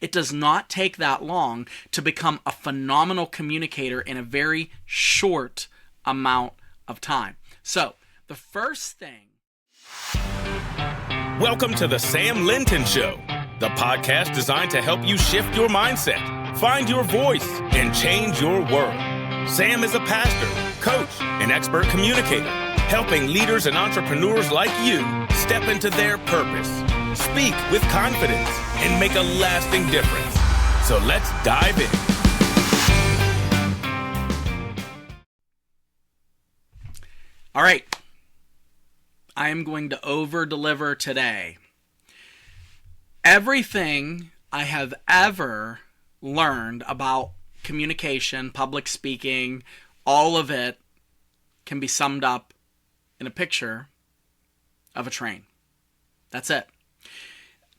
It does not take that long to become a phenomenal communicator in a very short amount of time. So, the first thing... Welcome to the Sam Linton Show, the podcast designed to help you shift your mindset, find your voice, and change your world. Sam is a pastor, coach, and expert communicator, helping leaders and entrepreneurs like you step into their purpose, speak with confidence, and make a lasting difference. So let's dive in. All right. I am going to over-deliver today. Everything I have ever learned about communication, public speaking, all of it can be summed up in a picture of a train. That's it.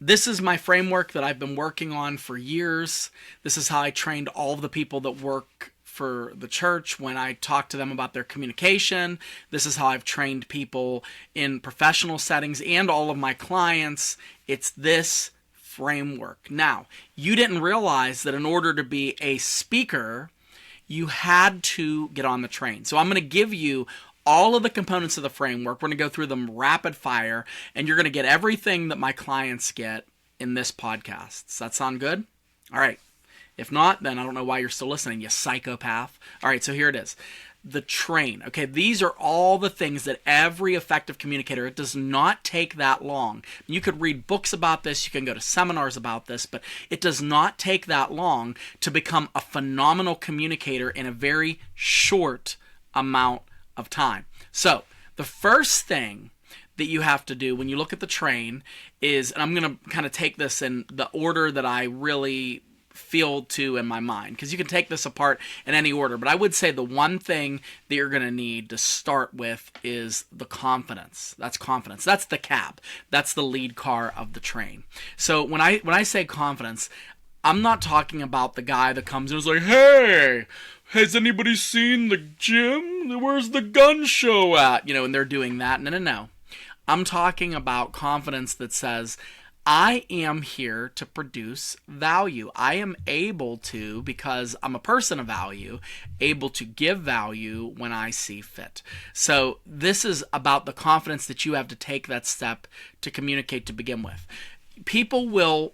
This is my framework that I've been working on for years. This is how I trained all of the people that work for the church when I talk to them about their communication. This is how I've trained people in professional settings and all of my clients. It's this framework. Now, you didn't realize that in order to be a speaker, you had to get on the train. So I'm going to give you all of the components of the framework. We're going to go through them rapid fire, and you're going to get everything that my clients get in this podcast. Does that sound good? All right. If not, then I don't know why you're still listening, you psychopath. All right, so here it is. The train. Okay, these are all the things that every effective communicator, it does not take that long. You could read books about this, you can go to seminars about this, but it does not take that long to become a phenomenal communicator in a very short amount of time. So, the first thing that you have to do when you look at the train is, and I'm going to kind of take this in the order that I really feel to in my mind, because you can take this apart in any order, but I would say the one thing that you're going to need to start with is the confidence. That's confidence. That's the cab. That's the lead car of the train. So when I say confidence, I'm not talking about the guy that comes and is like, hey, has anybody seen the gym? Where's the gun show at? And they're doing that. No. I'm talking about confidence that says, I am here to produce value. I am able to, because I'm a person of value, able to give value when I see fit. So this is about the confidence that you have to take that step to communicate to begin with. People will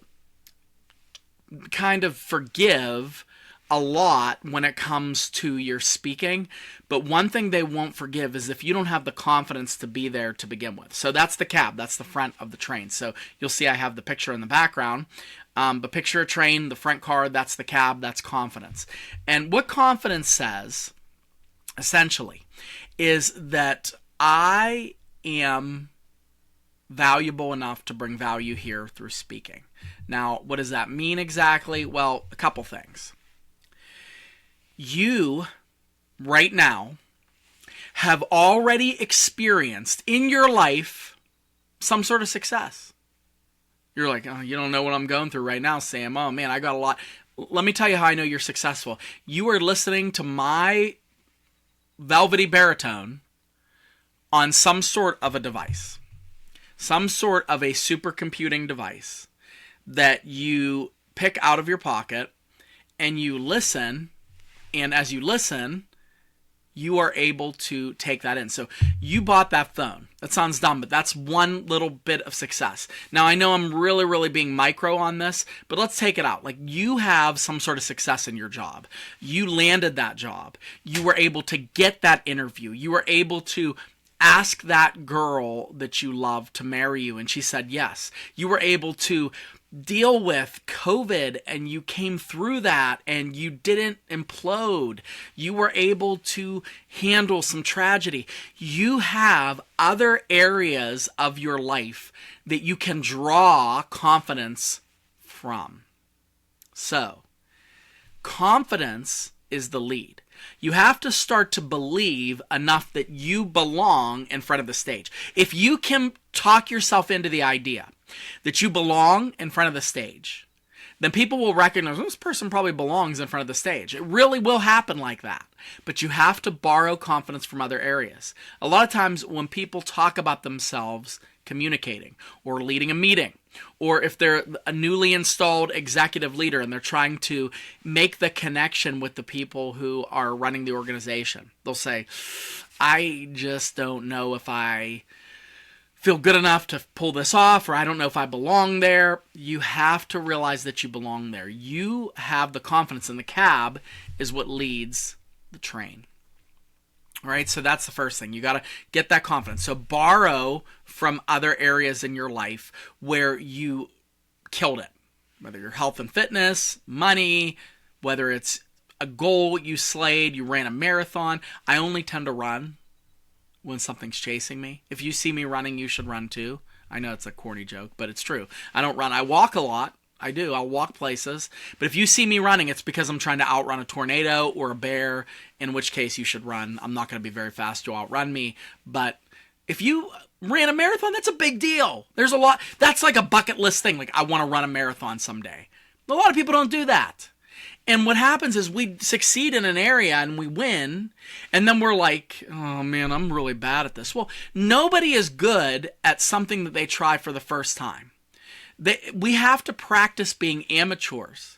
kind of forgive a lot when it comes to your speaking, but one thing they won't forgive is if you don't have the confidence to be there to begin with. So that's the cab, that's the front of the train. So you'll see I have the picture in the background, but picture a train, the front car, that's the cab, that's confidence. And what confidence says, essentially, is that I am valuable enough to bring value here through speaking. Now, what does that mean exactly? Well, a couple things. You, right now, have already experienced in your life some sort of success. You're like, oh, you don't know what I'm going through right now, Sam. Oh, man, I got a lot. Let me tell you how I know you're successful. You are listening to my velvety baritone on some sort of a device, some sort of a supercomputing device that you pick out of your pocket and you listen. And as you listen, you are able to take that in. So you bought that phone. That sounds dumb, but that's one little bit of success. Now, I know I'm really, really being micro on this, but let's take it out. Like, you have some sort of success in your job. You landed that job. You were able to get that interview. You were able to ask that girl that you love to marry you, and she said yes. You were able to deal with COVID and you came through that and you didn't implode. You were able to handle some tragedy. You have other areas of your life that you can draw confidence from. So, confidence is the lead. You have to start to believe enough that you belong in front of the stage. If you can talk yourself into the idea that you belong in front of the stage, then people will recognize this person probably belongs in front of the stage. It really will happen like that. But you have to borrow confidence from other areas. A lot of times when people talk about themselves communicating or leading a meeting Or if they're a newly installed executive leader and they're trying to make the connection with the people who are running the organization, they'll say, I just don't know if I feel good enough to pull this off, or I don't know if I belong there. You have to realize that you belong there. You have the confidence, and the cab is what leads the train. All right, so that's the first thing. You got to get that confidence. So borrow from other areas in your life where you killed it, whether you're health and fitness, money, whether it's a goal you slayed, you ran a marathon. I only tend to run when something's chasing me. If you see me running, you should run too. I know it's a corny joke, but it's true. I don't run. I walk a lot. I do. I'll walk places. But if you see me running, it's because I'm trying to outrun a tornado or a bear, in which case you should run. I'm not going to be very fast. You'll outrun me. But if you ran a marathon, that's a big deal. There's a lot. That's like a bucket list thing. Like, I want to run a marathon someday. A lot of people don't do that. And what happens is we succeed in an area and we win, and then we're like, oh man, I'm really bad at this. Well, nobody is good at something that they try for the first time. We have to practice being amateurs.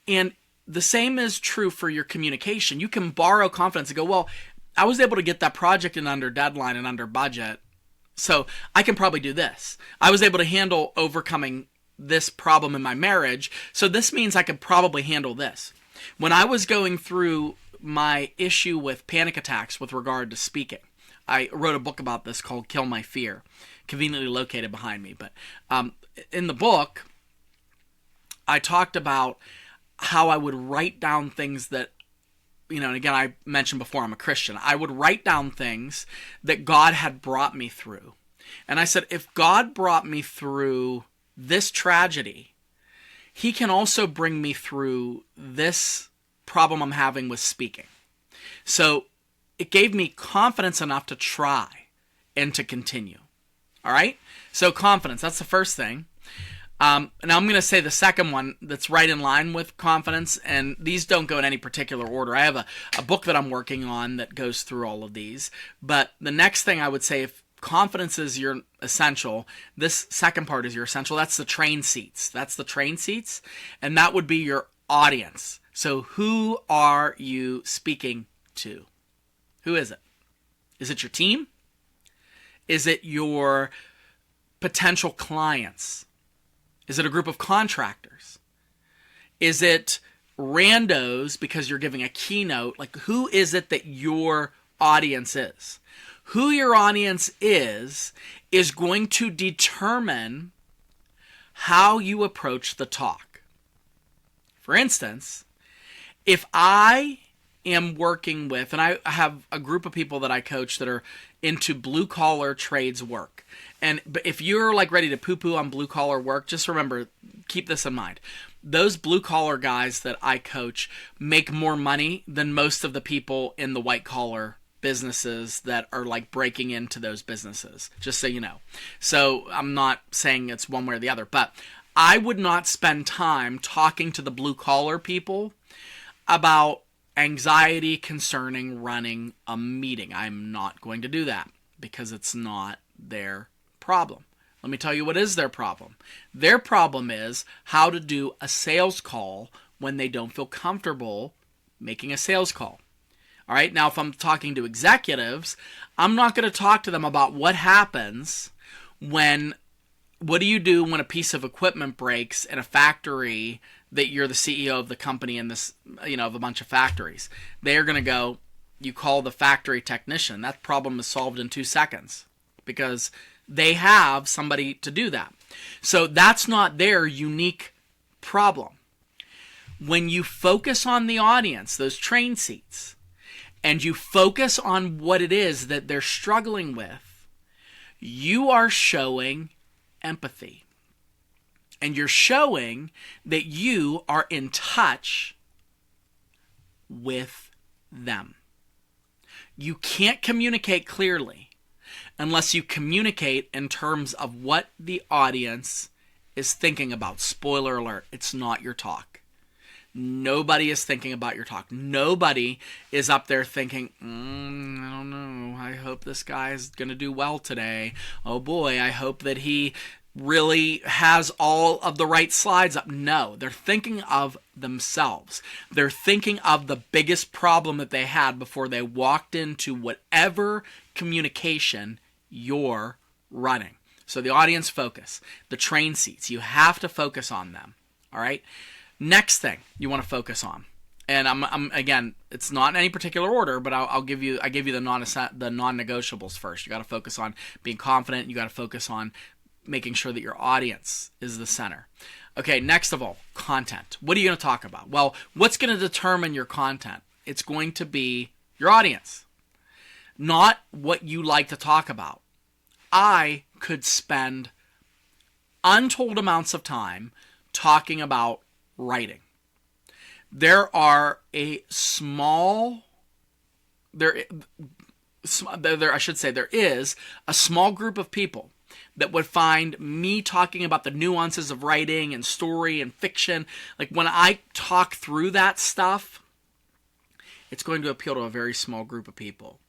And the same is true for your communication. You can borrow confidence and go, well, I was able to get that project in under deadline and under budget, so I can probably do this. I was able to handle overcoming this problem in my marriage, so this means I could probably handle this. When I was going through my issue with panic attacks with regard to speaking, I wrote a book about this called Kill My Fear, conveniently located behind me. But in the book, I talked about how I would write down things that, and again, I mentioned before, I'm a Christian. I would write down things that God had brought me through. And I said, if God brought me through this tragedy, he can also bring me through this problem I'm having with speaking. So it gave me confidence enough to try and to continue. All right? So confidence, that's the first thing. Now I'm going to say the second one that's right in line with confidence, and these don't go in any particular order. I have a book that I'm working on that goes through all of these. But the next thing I would say, if confidence is your essential, this second part is your essential. That's the train seats. That's the train seats, and that would be your audience. So who are you speaking to? Who is it? Is it your team? Is it your potential clients? Is it a group of contractors? Is it randos because you're giving a keynote? Like, who is it that your audience is? Who your audience is going to determine how you approach the talk. For instance, if I am working with, and I have a group of people that I coach that are into blue-collar trades work. But if you're like ready to poo-poo on blue-collar work, just remember, keep this in mind. Those blue-collar guys that I coach make more money than most of the people in the white-collar businesses that are like breaking into those businesses, just so you know. So I'm not saying it's one way or the other, but I would not spend time talking to the blue-collar people about anxiety concerning running a meeting. I'm not going to do that because it's not their problem. Let me tell you what is their problem. Their problem is how to do a sales call when they don't feel comfortable making a sales call. All right, now if I'm talking to executives, I'm not going to talk to them about what happens what do you do when a piece of equipment breaks in a factory that you're the CEO of the company in this, of a bunch of factories. They're going to go, you call the factory technician. That problem is solved in 2 seconds because they have somebody to do that. So that's not their unique problem. When you focus on the audience, those train seats, and you focus on what it is that they're struggling with, you are showing empathy. And you're showing that you are in touch with them. You can't communicate clearly unless you communicate in terms of what the audience is thinking about. Spoiler alert, it's not your talk. Nobody is thinking about your talk. Nobody is up there thinking, I don't know, I hope this guy is going to do well today. Oh boy, I hope that he really has all of the right slides up. No, they're thinking of themselves. They're thinking of the biggest problem that they had before they walked into whatever communication you're running. So the audience focus, the train seats, you have to focus on them. All right. Next thing you want to focus on, and I'm again, it's not in any particular order, but I gave you the non-negotiables first. You got to focus on being confident. You got to focus on making sure that your audience is the center. Okay, next of all, content. What are you going to talk about? Well, what's going to determine your content? It's going to be your audience, not what you like to talk about. I could spend untold amounts of time talking about writing. There are there is a small group of people that would find me talking about the nuances of writing and story and fiction. Like when I talk through that stuff, it's going to appeal to a very small group of people.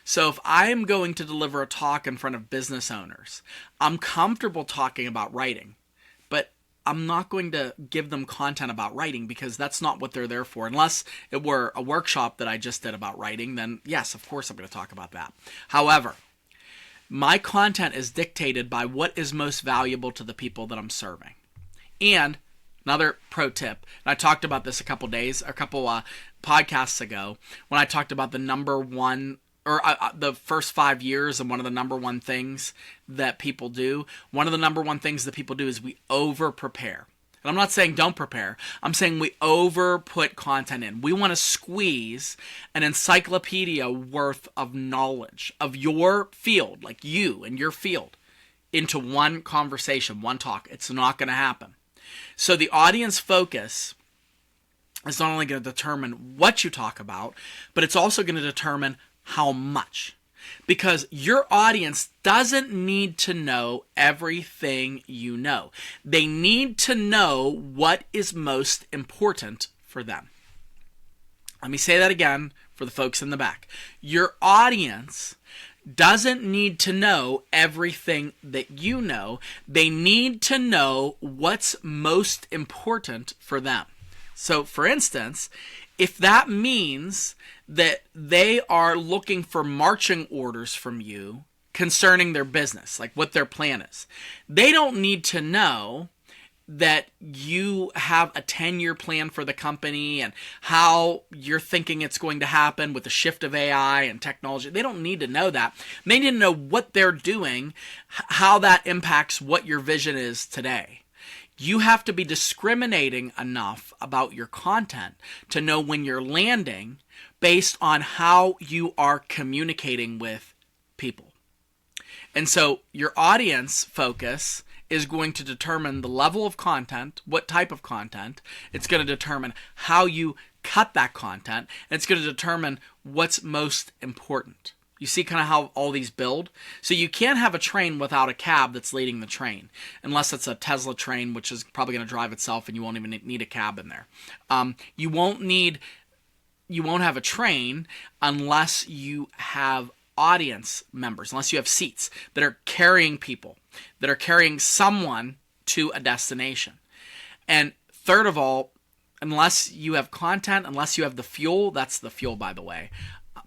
So if I am going to deliver a talk in front of business owners, I'm comfortable talking about writing, but I'm not going to give them content about writing because that's not what they're there for. Unless it were a workshop that I just did about writing, then yes, of course I'm going to talk about that. However, my content is dictated by what is most valuable to the people that I'm serving. And another pro tip, and I talked about this a couple podcasts ago when I talked about the number one, or the first 5 years, and one of the number one things that people do. One of the number one things that people do is we over prepare. And I'm not saying don't prepare. I'm saying we over put content in. We want to squeeze an encyclopedia worth of knowledge of your field, like you and your field, into one conversation, one talk. It's not going to happen. So the audience focus is not only going to determine what you talk about, but it's also going to determine how much. Because your audience doesn't need to know everything you know. They need to know what is most important for them. Let me say that again for the folks in the back. Your audience doesn't need to know everything that you know. They need to know what's most important for them. So, for instance, if that means that they are looking for marching orders from you concerning their business, like what their plan is, they don't need to know that you have a 10-year plan for the company and how you're thinking it's going to happen with the shift of AI and technology. They don't need to know that. They need to know what they're doing, how that impacts what your vision is today. You have to be discriminating enough about your content to know when you're landing based on how you are communicating with people. And so your audience focus is going to determine the level of content, what type of content. It's going to determine how you cut that content. And it's going to determine what's most important. You see kind of how all these build? So you can't have a train without a cab that's leading the train, unless it's a Tesla train, which is probably going to drive itself and you won't even need a cab in there. You won't have a train unless you have audience members, unless you have seats that are carrying people, that are carrying someone to a destination. And third of all, unless you have content, unless you have the fuel, that's the fuel, by the way,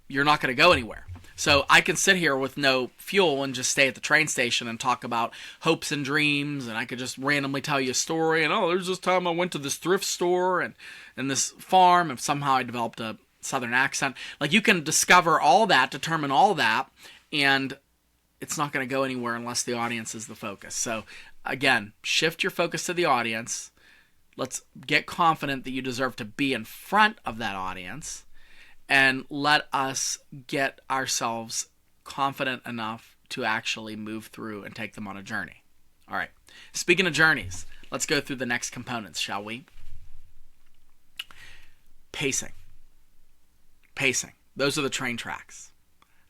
you're not going to go anywhere. So I can sit here with no fuel and just stay at the train station and talk about hopes and dreams, and I could just randomly tell you a story, and there's this time I went to this thrift store and this farm, and somehow I developed a southern accent. Like, you can discover all that, determine all that, and it's not going to go anywhere unless the audience is the focus. So again, shift your focus to the audience. Let's get confident that you deserve to be in front of that audience. And let us get ourselves confident enough to actually move through and take them on a journey. All right. Speaking of journeys, let's go through the next components, shall we? Pacing. Pacing. Those are the train tracks.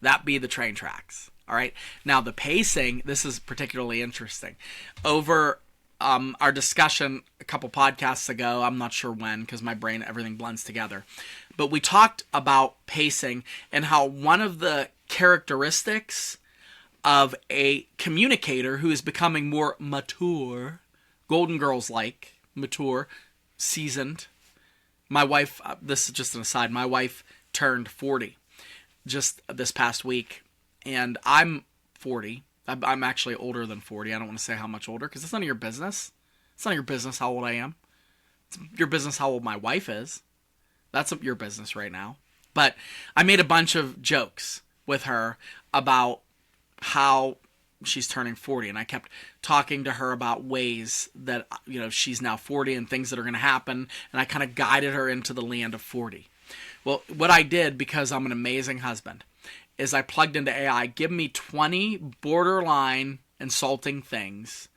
That be the train tracks. All right. Now, the pacing, this is particularly interesting. Over our discussion a couple podcasts ago, I'm not sure when because my brain, everything blends together. But we talked about pacing and how one of the characteristics of a communicator who is becoming more mature, Golden Girls-like, mature, seasoned. My wife, this is just an aside, my wife turned 40 just this past week, and I'm 40. I'm actually older than 40. I don't want to say how much older, because it's none of your business. It's none of your business how old I am. It's your business how old my wife is. That's your business right now. But I made a bunch of jokes with her about how she's turning 40, and I kept talking to her about ways that, you know, she's now 40 and things that are going to happen, and I kind of guided her into the land of 40. Well, what I did, because I'm an amazing husband, is I plugged into AI, give me 20 borderline insulting things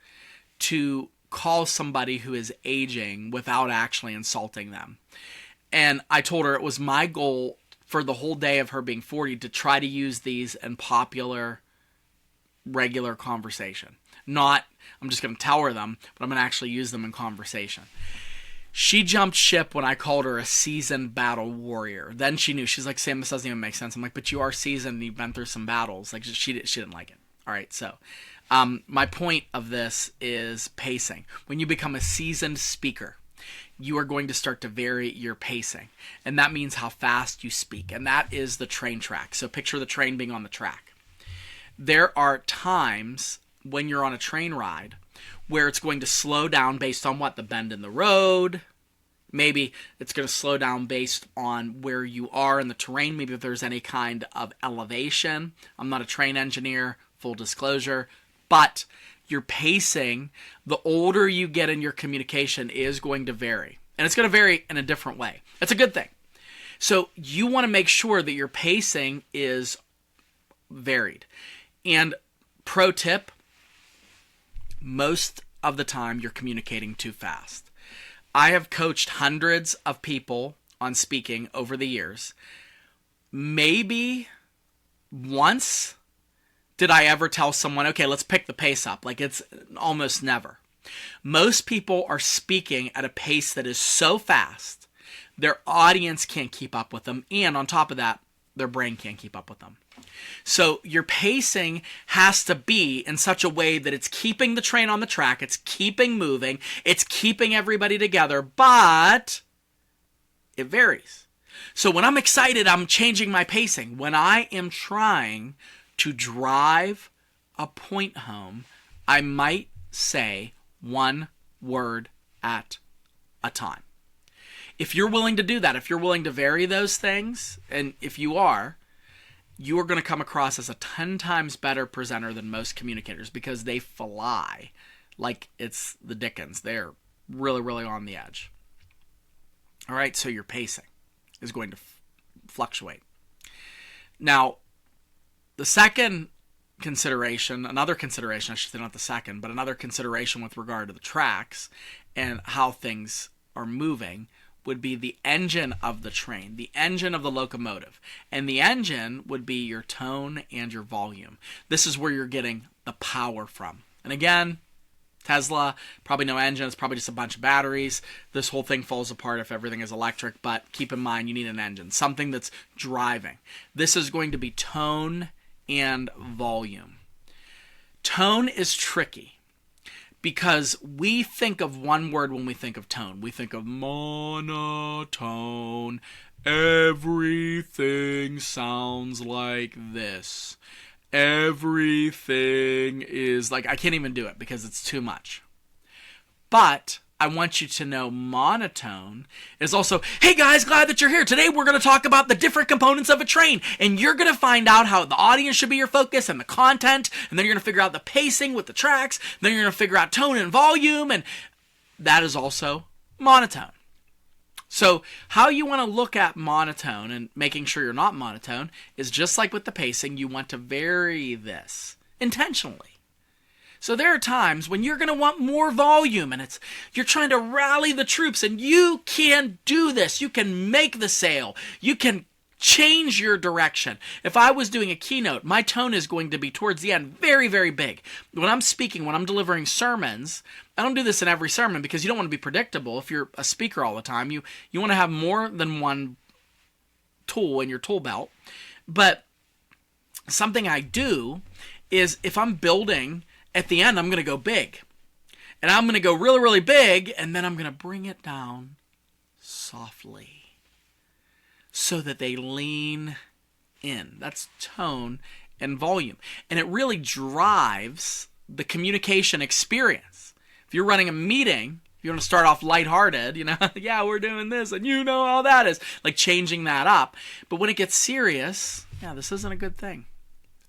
to call somebody who is aging without actually insulting them. And I told her it was my goal for the whole day of her being 40 to try to use these in popular, regular conversation. Not, I'm just going to tell her them, but I'm going to actually use them in conversation. She jumped ship when I called her a seasoned battle warrior. Then she knew. She's like, Sam, this doesn't even make sense. I'm like, but you are seasoned and you've been through some battles. Like, she didn't like it. All right, so my point of this is pacing. When you become a seasoned speaker, you are going to start to vary your pacing. And that means how fast you speak. And that is the train track. So picture the train being on the track. There are times when you're on a train ride where it's going to slow down based on what? The bend in the road. Maybe it's going to slow down based on where you are in the terrain. Maybe if there's any kind of elevation. I'm not a train engineer, full disclosure. But your pacing, the older you get in your communication, is going to vary. And it's going to vary in a different way. It's a good thing. So you want to make sure that your pacing is varied. And pro tip, most of the time you're communicating too fast. I have coached hundreds of people on speaking over the years. Maybe once did I ever tell someone, okay, let's pick the pace up. Like, it's almost never. Most people are speaking at a pace that is so fast, their audience can't keep up with them. And on top of that, their brain can't keep up with them. So your pacing has to be in such a way that it's keeping the train on the track, it's keeping moving, it's keeping everybody together, but it varies. So when I'm excited, I'm changing my pacing. When I am trying to drive a point home, I might say one word at a time. If you're willing to do that, if you're willing to vary those things, and if you are going to come across as a 10 times better presenter than most communicators, because they fly like it's the Dickens. They're really, really on the edge. All right, so your pacing is going to fluctuate. Now, the second consideration, another consideration, I should say not the second, but another consideration with regard to the tracks and how things are moving would be the engine of the train, the engine of the locomotive. And the engine would be your tone and your volume. This is where you're getting the power from. And again, Tesla, probably no engine. It's probably just a bunch of batteries. This whole thing falls apart if everything is electric, but keep in mind you need an engine, something that's driving. This is going to be tone and volume. Tone is tricky because we think of one word when we think of tone. We think of monotone. Everything sounds like this. Everything is like, I can't even do it because it's too much. But I want you to know monotone is also, hey guys, glad that you're here. Today we're going to talk about the different components of a train. And you're going to find out how the audience should be your focus and the content. And then you're going to figure out the pacing with the tracks. Then you're going to figure out tone and volume. And that is also monotone. So how you want to look at monotone and making sure you're not monotone is just like with the pacing, you want to vary this intentionally. So there are times when you're going to want more volume and you're trying to rally the troops, and you can do this. You can make the sale. You can change your direction. If I was doing a keynote, my tone is going to be towards the end very, very big. When I'm speaking, when I'm delivering sermons, I don't do this in every sermon because you don't want to be predictable. If you're a speaker all the time, you want to have more than one tool in your tool belt. But something I do is if I'm building, at the end, I'm going to go big. And I'm going to go really, really big, and then I'm going to bring it down softly so that they lean in. That's tone and volume. And it really drives the communication experience. If you're running a meeting, if you want to start off lighthearted, yeah, we're doing this, and you know how that is, like changing that up. But when it gets serious, yeah, this isn't a good thing.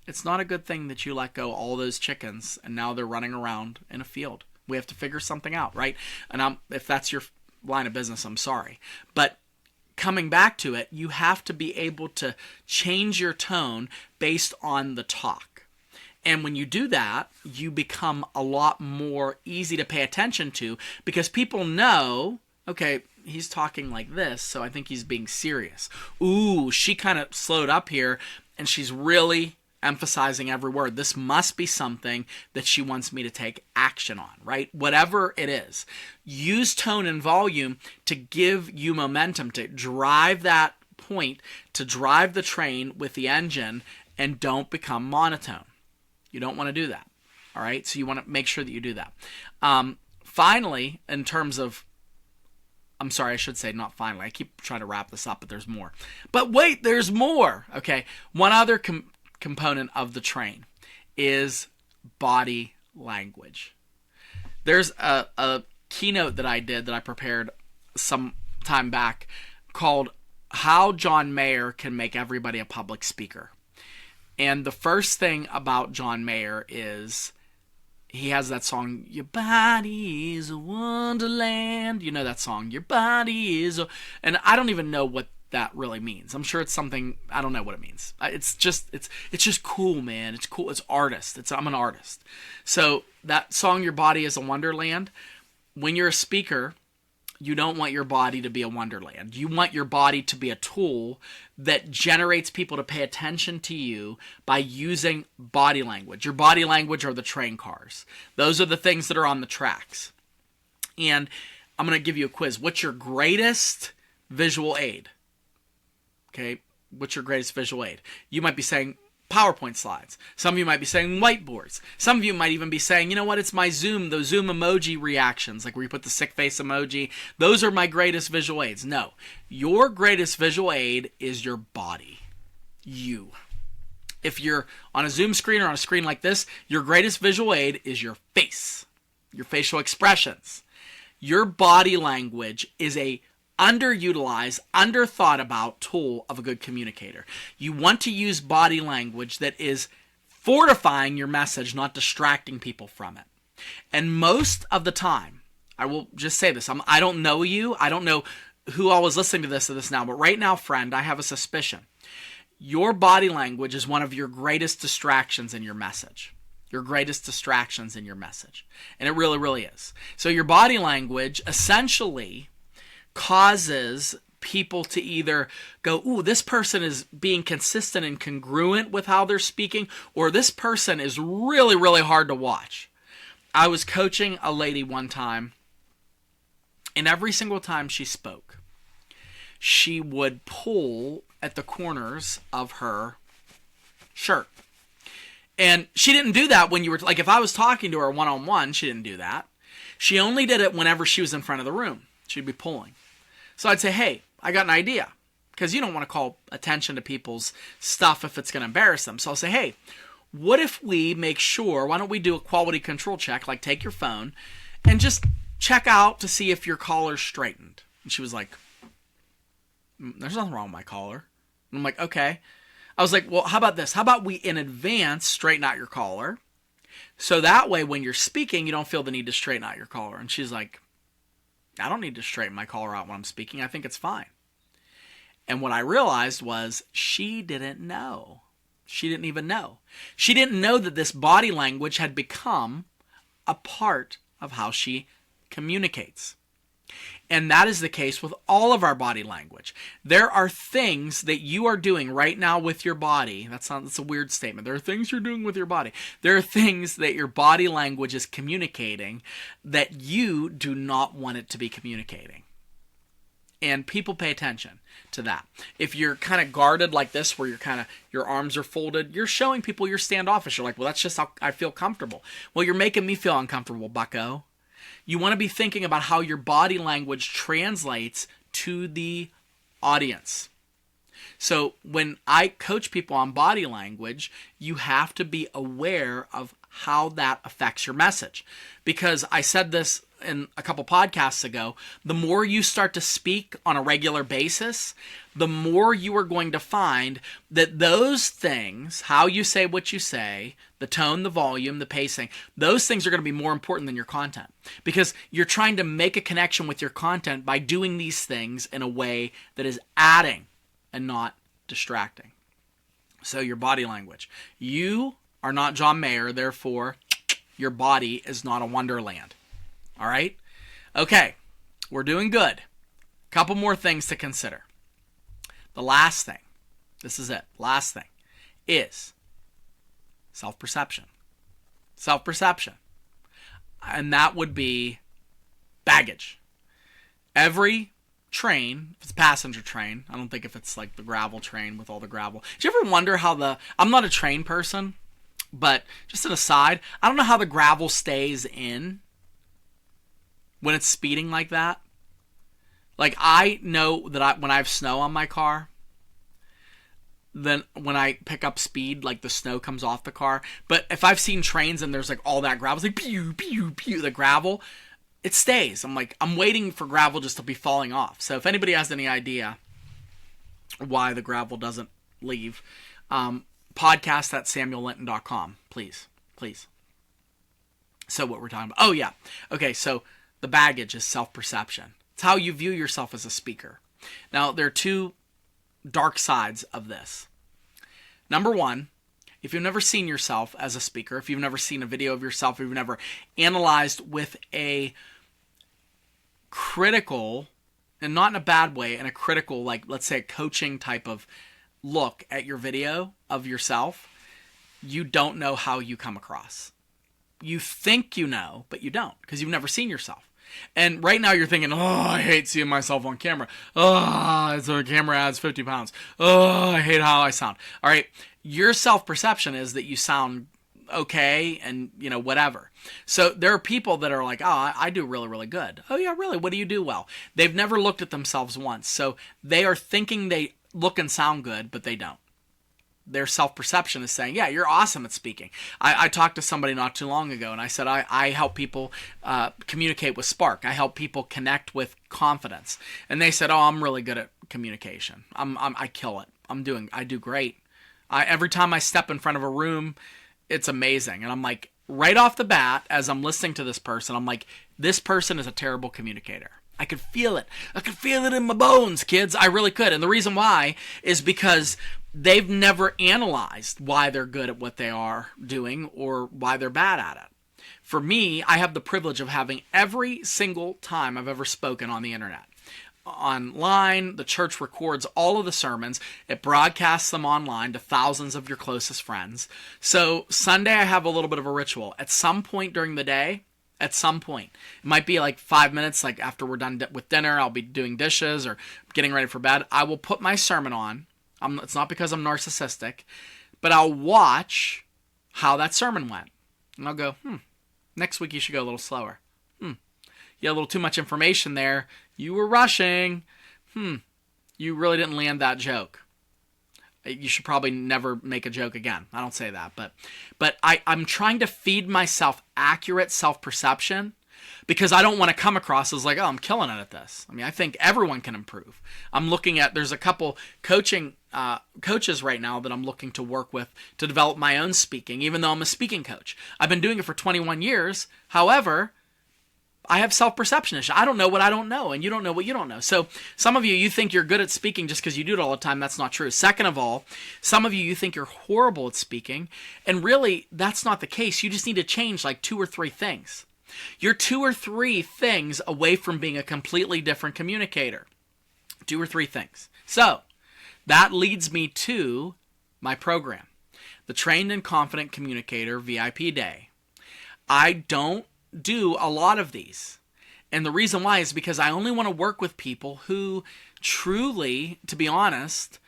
It's not a good thing that you let go all those chickens, and now they're running around in a field. We have to figure something out, right? And if that's your line of business, I'm sorry. But coming back to it, you have to be able to change your tone based on the talk. And when you do that, you become a lot more easy to pay attention to because people know, okay, he's talking like this, so I think he's being serious. Ooh, she kind of slowed up here, and she's really emphasizing every word. This must be something that she wants me to take action on, right? Whatever it is. Use tone and volume to give you momentum, to drive that point, to drive the train with the engine, and don't become monotone. You don't want to do that, all right? So you want to make sure that you do that. Finally, in terms of, I'm sorry, I should say not finally. I keep trying to wrap this up, but there's more. But wait, there's more, okay? One other component of the train is body language. There's a keynote that I did that I prepared some time back called How John Mayer Can Make Everybody a Public Speaker. And the first thing about John Mayer is he has that song, Your Body is a Wonderland. You know that song, Your Body is a... And I don't even know what that really means. I'm sure it's something, I don't know what it means. It's just cool, man. It's cool. It's artist. I'm an artist. So that song, Your Body is a Wonderland, when you're a speaker, you don't want your body to be a wonderland. You want your body to be a tool that generates people to pay attention to you by using body language. Your body language are the train cars. Those are the things that are on the tracks. And I'm going to give you a quiz. What's your greatest visual aid? Okay, what's your greatest visual aid? You might be saying PowerPoint slides. Some of you might be saying whiteboards. Some of you might even be saying, you know what, it's my Zoom, those Zoom emoji reactions, like where you put the sick face emoji. Those are my greatest visual aids. No, your greatest visual aid is your body. You. If you're on a Zoom screen or on a screen like this, your greatest visual aid is your face, your facial expressions. Your body language is a underutilized, underthought about tool of a good communicator. You want to use body language that is fortifying your message, not distracting people from it. And most of the time, I will just say this, I don't know you, I don't know who all is listening to this now, but right now, friend, I have a suspicion. Your body language is one of your greatest distractions in your message. Your greatest distractions in your message. And it really, really is. So your body language essentially causes people to either go, ooh, this person is being consistent and congruent with how they're speaking, or this person is really, really hard to watch. I was coaching a lady one time, and every single time she spoke, she would pull at the corners of her shirt. And she didn't do that when you were, like if I was talking to her one-on-one, she didn't do that. She only did it whenever she was in front of the room. She'd be pulling. So I'd say, hey, I got an idea. Because you don't want to call attention to people's stuff if it's going to embarrass them. So I'll say, hey, what if we make sure, why don't we do a quality control check, like take your phone, and just check out to see if your collar's straightened. And she was like, there's nothing wrong with my collar. And I'm like, okay. I was like, well, how about this? How about we in advance straighten out your collar? So that way when you're speaking, you don't feel the need to straighten out your collar. And she's like, I don't need to straighten my collar out when I'm speaking. I think it's fine. And what I realized was she didn't know. She didn't even know. She didn't know that this body language had become a part of how she communicates. And that is the case with all of our body language. There are things that you are doing right now with your body. That's a weird statement. There are things you're doing with your body. There are things that your body language is communicating that you do not want it to be communicating. And people pay attention to that. If you're kind of guarded like this, where your arms are folded, you're showing people you're standoffish. You're like, well, that's just how I feel comfortable. Well, you're making me feel uncomfortable, bucko. You want to be thinking about how your body language translates to the audience. So when I coach people on body language, you have to be aware of how that affects your message. Because I said this in a couple podcasts ago, the more you start to speak on a regular basis, the more you are going to find that those things, how you say what you say, the tone, the volume, the pacing, those things are going to be more important than your content. Because you're trying to make a connection with your content by doing these things in a way that is adding and not distracting. So your body language. You are not John Mayer, therefore your body is not a wonderland. All right? Okay, we're doing good. Couple more things to consider. The last thing, this is it, last thing, is self-perception. Self-perception. And that would be baggage. Every train, if it's a passenger train, I don't think if it's like the gravel train with all the gravel. Do you ever wonder how I'm not a train person, but just an aside, I don't know how the gravel stays in when it's speeding like that. Like, I know that when I have snow on my car, then when I pick up speed, like the snow comes off the car. But if I've seen trains and there's like all that gravel, it's like pew, pew, pew, the gravel, it stays. I'm like, I'm waiting for gravel just to be falling off. So if anybody has any idea why the gravel doesn't leave, podcast at SamuelLinton.com, please. So what we're talking about. Oh, yeah. Okay, so the baggage is self-perception. It's how you view yourself as a speaker. Now, there are two dark sides of this. Number one, if you've never seen yourself as a speaker, if you've never seen a video of yourself, if you've never analyzed with a critical, and not in a bad way, in a critical, like, let's say a coaching type of look at your video of yourself, you don't know how you come across. You think you know, but you don't, because you've never seen yourself. And right now you're thinking, oh, I hate seeing myself on camera. Oh, the camera adds 50 pounds. Oh, I hate how I sound. All right, your self-perception is that you sound okay and, whatever. So there are people that are like, oh, I do really, really good. Oh, yeah, really? What do you do well? They've never looked at themselves once. So they are thinking they look and sound good, but they don't. Their self-perception is saying, yeah, you're awesome at speaking. I talked to somebody not too long ago, and I said, I help people communicate with spark. I help people connect with confidence. And they said, oh, I'm really good at communication. I kill it. I do great. Every time I step in front of a room, it's amazing. And I'm like, right off the bat, as I'm listening to this person, I'm like, this person is a terrible communicator. I could feel it. I could feel it in my bones, kids. I really could. And the reason why is because they've never analyzed why they're good at what they are doing or why they're bad at it. For me, I have the privilege of having every single time I've ever spoken on the internet. Online, the church records all of the sermons. It broadcasts them online to thousands of your closest friends. So Sunday, I have a little bit of a ritual. At some point during the day, it might be like 5 minutes, like after we're done with dinner, I'll be doing dishes or getting ready for bed. I will put my sermon on. It's not because I'm narcissistic, but I'll watch how that sermon went. And I'll go, next week you should go a little slower. You had a little too much information there. You were rushing. You really didn't land that joke. You should probably never make a joke again. I don't say that, but I'm trying to feed myself accurate self-perception because I don't want to come across as like, oh, I'm killing it at this. I mean, I think everyone can improve. I'm looking at, there's a couple coaches right now that I'm looking to work with to develop my own speaking, even though I'm a speaking coach. I've been doing it for 21 years. However, I have self-perception issues. I don't know what I don't know, and you don't know what you don't know. So some of you think you're good at speaking just because you do it all the time. That's not true. Second of all, some of you think you're horrible at speaking, and really, that's not the case. You just need to change like 2 or 3 things. You're 2 or 3 things away from being a completely different communicator. 2 or 3 things. So that leads me to my program, the Trained and Confident Communicator VIP Day. I don't do a lot of these. And the reason why is because I only want to work with people who truly, to be honest,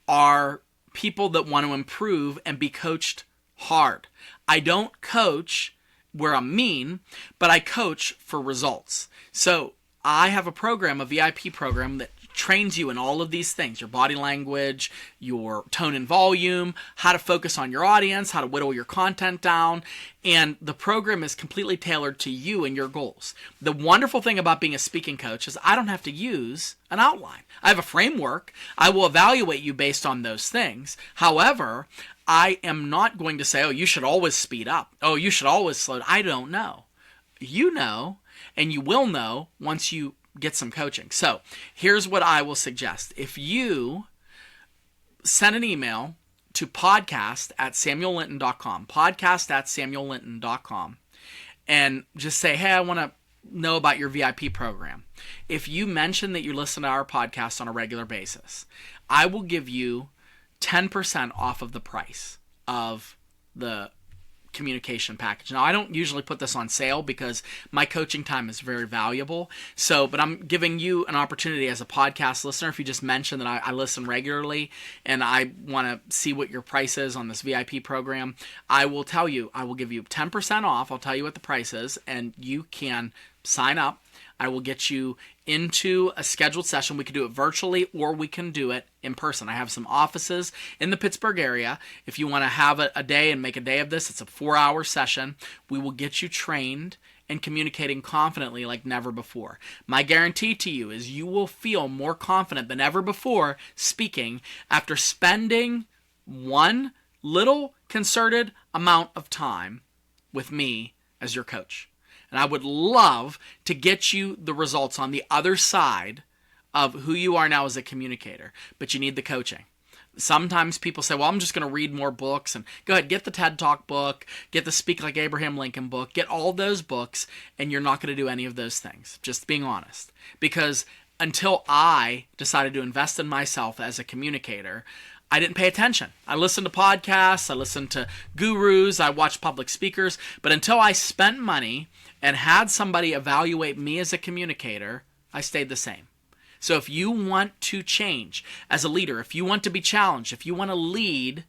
are people that want to improve and be coached hard. I don't coach where I'm mean, but I coach for results. So I have a program, a VIP program, that trains you in all of these things: your body language, your tone and volume, how to focus on your audience, how to whittle your content down. And the program is completely tailored to you and your goals. The wonderful thing about being a speaking coach is I don't have to use an outline. I have a framework. I will evaluate you based on those things. However, I am not going to say, oh, you should always speed up. Oh, you should always slow down. I don't know. You know, and you will know once you get some coaching. So here's what I will suggest. If you send an email to podcast@samuellinton.com, podcast@samuellinton.com, and just say, hey, I want to know about your VIP program. If you mention that you listen to our podcast on a regular basis, I will give you 10% off of the price of the communication package. Now, I don't usually put this on sale because my coaching time is very valuable. But I'm giving you an opportunity as a podcast listener. If you just mention that I listen regularly and I want to see what your price is on this VIP program, I will tell you, I will give you 10% off. I'll tell you what the price is, and you can sign up. I will get you into a scheduled session. We can do it virtually or we can do it in person. I have some offices in the Pittsburgh area. If you want to have a day and make a day of this, it's a 4-hour session. We will get you trained and communicating confidently like never before. My guarantee to you is you will feel more confident than ever before speaking after spending one little concerted amount of time with me as your coach. And I would love to get you the results on the other side of who you are now as a communicator. But you need the coaching. Sometimes people say, well, I'm just going to read more books. And go ahead, get the TED Talk book, get the Speak Like Abraham Lincoln book, get all those books, and you're not going to do any of those things. Just being honest. Because until I decided to invest in myself as a communicator, I didn't pay attention. I listened to podcasts, I listened to gurus, I watched public speakers, but until I spent money and had somebody evaluate me as a communicator, I stayed the same. So if you want to change as a leader, if you want to be challenged, if you want to lead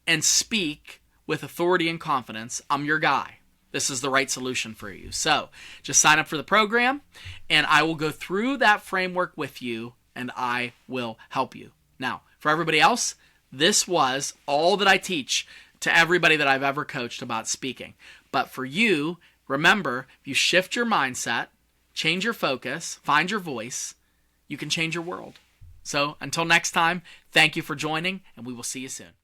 and speak with authority and confidence, I'm your guy. This is the right solution for you. So just sign up for the program, and I will go through that framework with you, and I will help you. Now, for everybody else, this was all that I teach to everybody that I've ever coached about speaking. But for you, remember, if you shift your mindset, change your focus, find your voice, you can change your world. So until next time, thank you for joining, and we will see you soon.